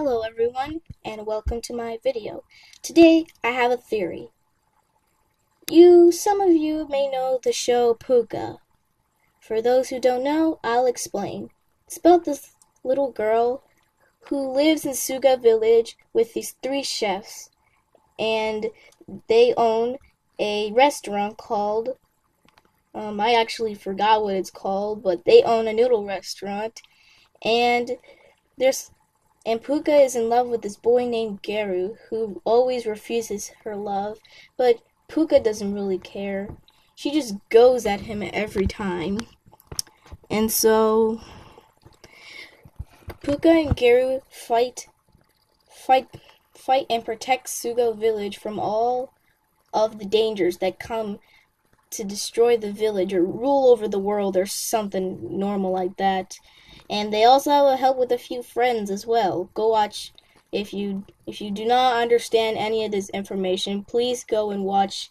Hello everyone, and welcome to my video. Today, I have a theory. Some of you may know the show Pucca. For those who don't know, I'll explain. It's about this little girl who lives in Suga village with these three chefs, and they own a restaurant called, I actually forgot what it's called, but they own a noodle restaurant, and Pucca is in love with this boy named Garu, who always refuses her love, but Pucca doesn't really care. She just goes at him every time. And so Pucca and Garu fight and protect Sugo village from all of the dangers that come to destroy the village or rule over the world or something normal like that. And they also have help with a few friends as well. Go watch. If you do not understand any of this information, please go and watch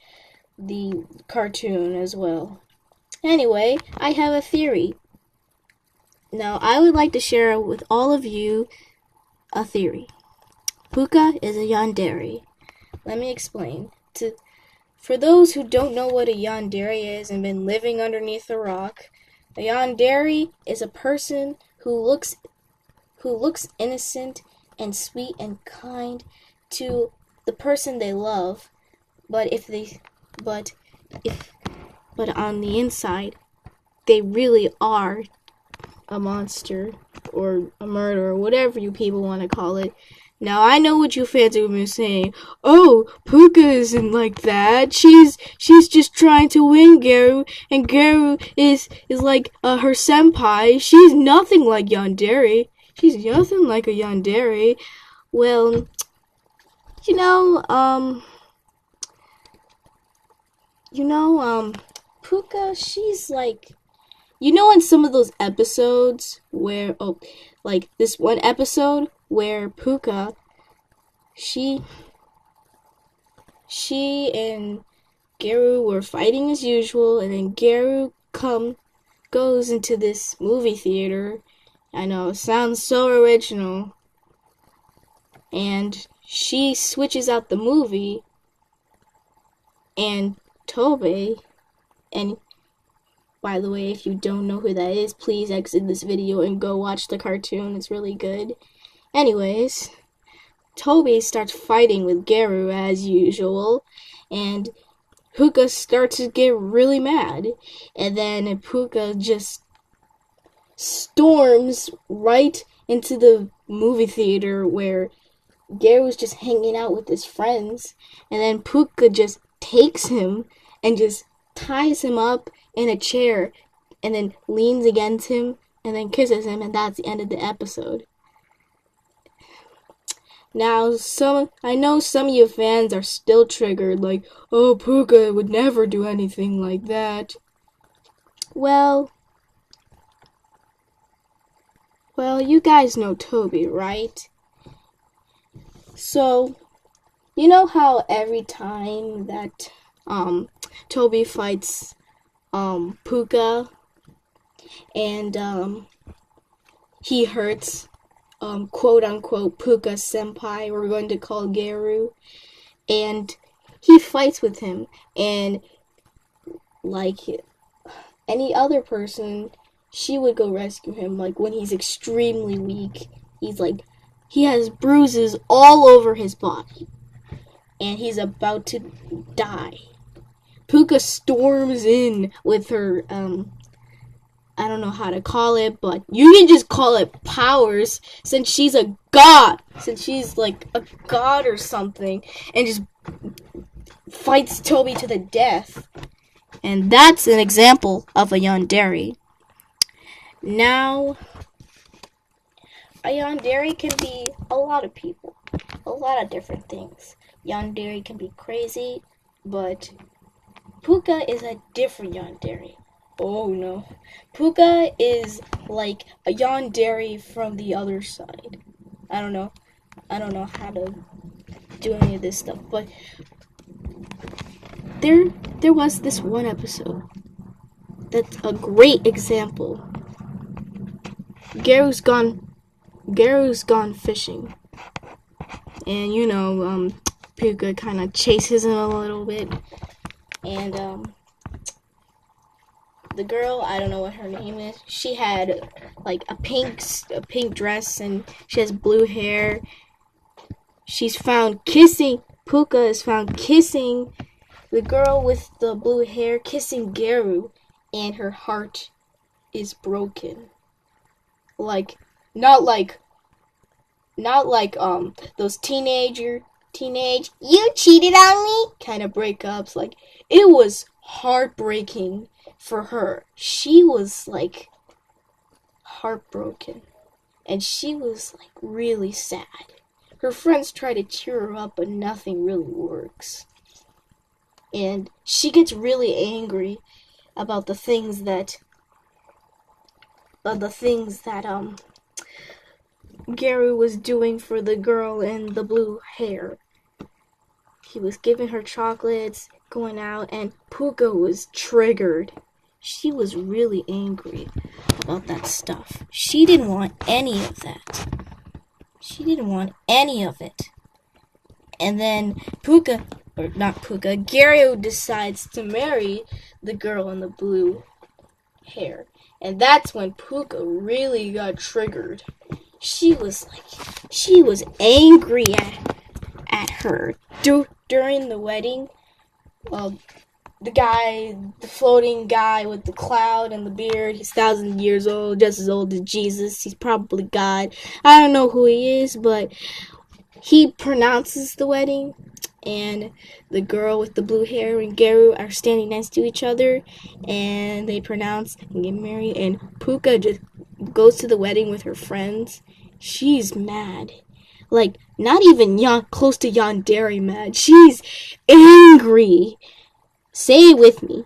the cartoon as well. Anyway, I have a theory. Now, I would like to share with all of you a theory. Pucca is a yandere. Let me explain. For those who don't know what a yandere is and been living underneath a rock, a yandere is a person who looks innocent and sweet and kind to the person they love, but on the inside, they really are a monster or a murderer, whatever you people want to call it. Now, I know what you fans have been saying. Oh, Pucca isn't like that. She's just trying to win Garu, and Garu is like her senpai. She's nothing like yandere. She's nothing like a yandere. Well, Pucca, she's like, in some of those episodes where, like this one episode where Pucca, she and Garu were fighting as usual, and then Garu goes into this movie theater. I know, it sounds so original. And she switches out the movie, and Tobe, and by the way, if you don't know who that is, please exit this video and go watch the cartoon. It's really good. Anyways, Tobe starts fighting with Garu as usual, and Pucca starts to get really mad. And then Pucca just storms right into the movie theater where Garu's just hanging out with his friends. And then Pucca just takes him and just ties him up in a chair and then leans against him and then kisses him, and that's the end of the episode. Now, I know some of you fans are still triggered, like, oh, Pucca would never do anything like that. Well, you guys know Tobe, right? So, you know how every time that Tobe fights Pucca and he hurts quote unquote Pucca senpai, we're going to call Garu, and he fights with him, and like any other person, she would go rescue him. Like when he's extremely weak, he has bruises all over his body and he's about to die. Pucca storms in with her, I don't know how to call it, but you can just call it powers, since she's a god, since she's like a god or something, and just fights Tobe to the death. And that's an example of a yandere. Now, a yandere can be a lot of people, a lot of different things. Yandere can be crazy, but Pucca is a different yandere. Oh no. Pucca is like a yandere from the other side. I don't know how to do any of this stuff, but there was this one episode that's a great example. Garu's gone fishing, and Pucca kind of chases him a little bit, and the girl, I don't know what her name is. She had like a pink dress, and she has blue hair. She's found kissing. Pucca is found kissing the girl with the blue hair, kissing Garu, and her heart is broken. Like, not like those teenage you cheated on me kind of breakups. Like, it was heartbreaking for her. She was like heartbroken, and she was like really sad. Her friends try to cheer her up, but nothing really works. And she gets really angry about the things that Garu was doing for the girl in the blue hair. He was giving her chocolates, going out, and Pucca was triggered. She was really angry about that stuff. She didn't want any of that. She didn't want any of it. And then Garu decides to marry the girl in the blue hair. And that's when Pucca really got triggered. She was angry at her. During the wedding, the floating guy with the cloud and the beard, he's 1,000 years old, just as old as Jesus. He's probably God. I don't know who he is, but he pronounces the wedding, and the girl with the blue hair and Garu are standing next to each other, and they pronounce and get married, and Pucca just goes to the wedding with her friends. She's mad. Like, not even close to yandere mad. She's angry. Say it with me.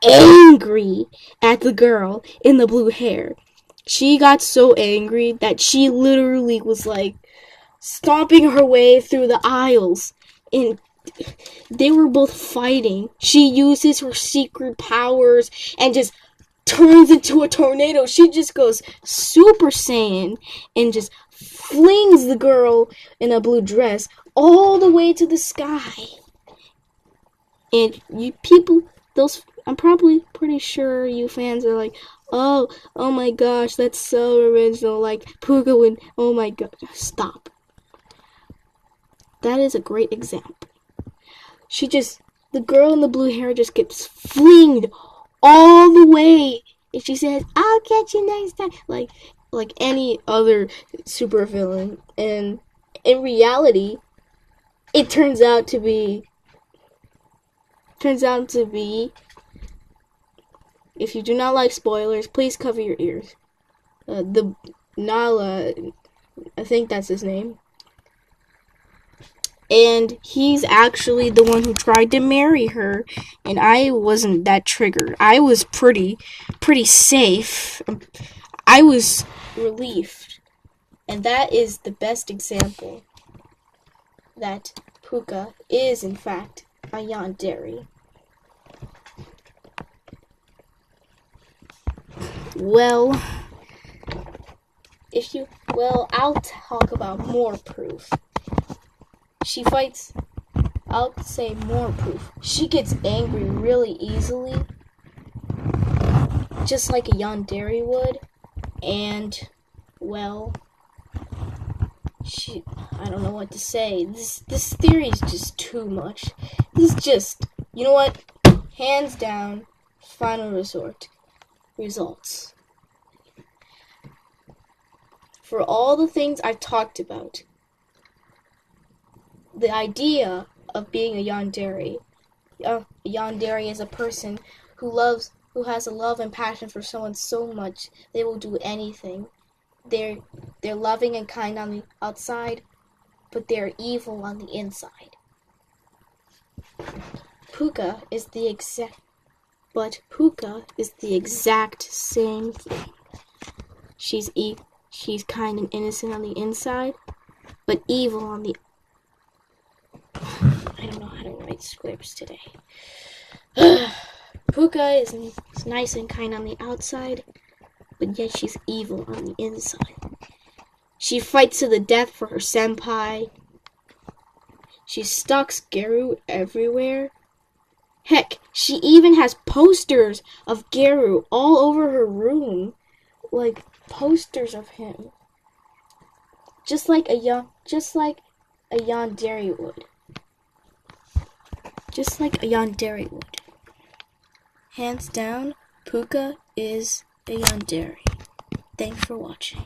Angry at the girl in the blue hair. She got so angry that she literally was like stomping her way through the aisles, and they were both fighting. She uses her secret powers and just turns into a tornado. She just goes Super Saiyan and just flings the girl in a blue dress all the way to the sky. And I'm probably pretty sure you fans are like, oh my gosh, that's so original. Like, Pucca would, oh my god, stop. That is a great example. The girl in the blue hair just gets flinged all the way, and she says, I'll catch you next time. Like any other supervillain. And in reality, it turns out to be, if you do not like spoilers, please cover your ears. The Nala, I think that's his name. And he's actually the one who tried to marry her, and I wasn't that triggered. I was pretty safe. I was relieved. And that is the best example that Pucca is, in fact, a yandere. Well, I'll talk about more proof. She fights, I'll say more proof. She gets angry really easily, just like a yandere would, and, well, I don't know what to say. This theory is just too much. This is just, you know what? Hands down, final resort. Results. For all the things I've talked about, the idea of being a yandere is a person who has a love and passion for someone so much they will do anything. They're loving and kind on the outside, but they're evil on the inside. Pucca is the exact same thing. She's kind and innocent on the inside, but evil on the... I don't know how to write scripts today. Pucca is nice and kind on the outside, but yet she's evil on the inside. She fights to the death for her senpai. She stalks Garu everywhere. Heck, she even has posters of Garu all over her room. Like, posters of him. Just like a yandere would. Just like a yandere would. Hands down, Pucca is a yandere. Thanks for watching.